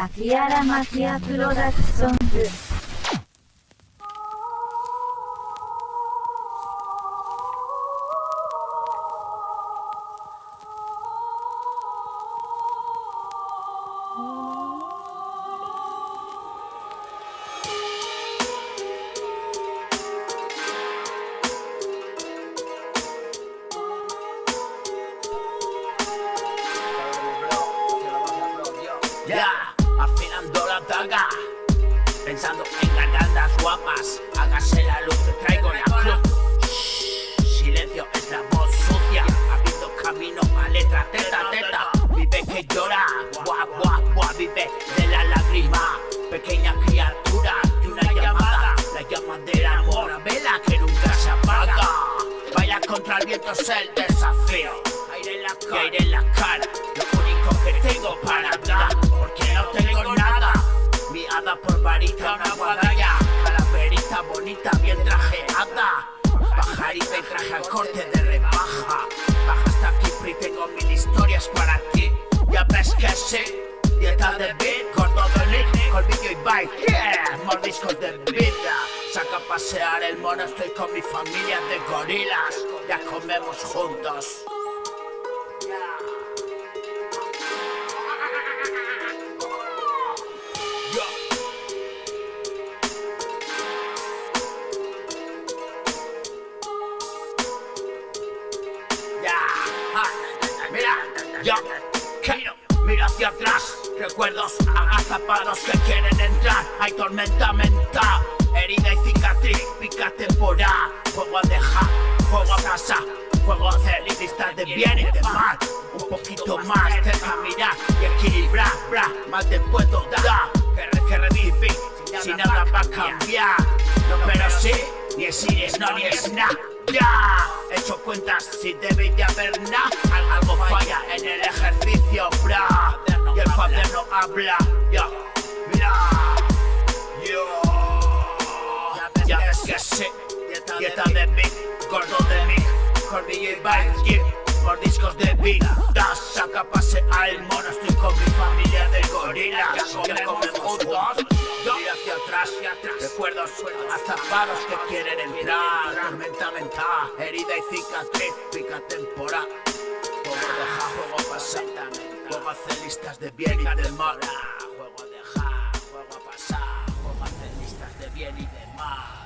牧原マキアプロダクションズafilando la daga, pensando en gargantas guapas. Hágase la luz, te traigo la cruz. Silencio es la voz sucia, abriendo camino a letra teta. Vive que llora, buah, vive de la lágrima. Pequeña criatura y una llamada, la llama del amor, la vela que nunca se apaga. Vaya contra el viento es el desafío, aire en la cara, lo único que tengo para dar, porque no tengo nada. Mi hada por varita, una guadaña, calaverita bonita, bien trajeada. Pajarita y traje al corte de rebaja. Baja hasta Kipri, tengo 1000 historias para ti. Ya ves que sí, dieta de beat, corto de lick, colmillo y bite, yeah, mordiscos de vida. Saca a pasear el mono, estoy con mi familia de gorilas. Ya comemos juntos. Mira hacia atrás, recuerdos agazapados que quieren entrar. Hay tormenta mental, herida y cicatriz, pica temporal. Juego a dejar, juego a casa, juego a hacer listas de bien y de mal. Un poquito más, deja mirar y equilibrar, más te puedo dar. Que revivir, si nada va a cambiar. No, pero sí, ni es sí, ni es no, ni es nada. Ya, he hecho cuentas si debe de haber nada. Algo falla en el ejercicio, bra. Y el cuaderno habla, ya, mira. Ya ves que sí, dieta de beat, gordo de mí, colmillo y bite, mordiscos de vida. Saca pase al mono, estoy con mi familia de gorilas. Ya comemos juntos. Mira hacia atrás, recuerdos agazapados que quieren entrar. Tormenta mental, herida y cicatriz, pica temporal. Juego a dejar, juego a pasar, juego a hacer listas de bien y de mal. Juego a dejar, juego a pasar, juego a hacer listas de bien y de mal.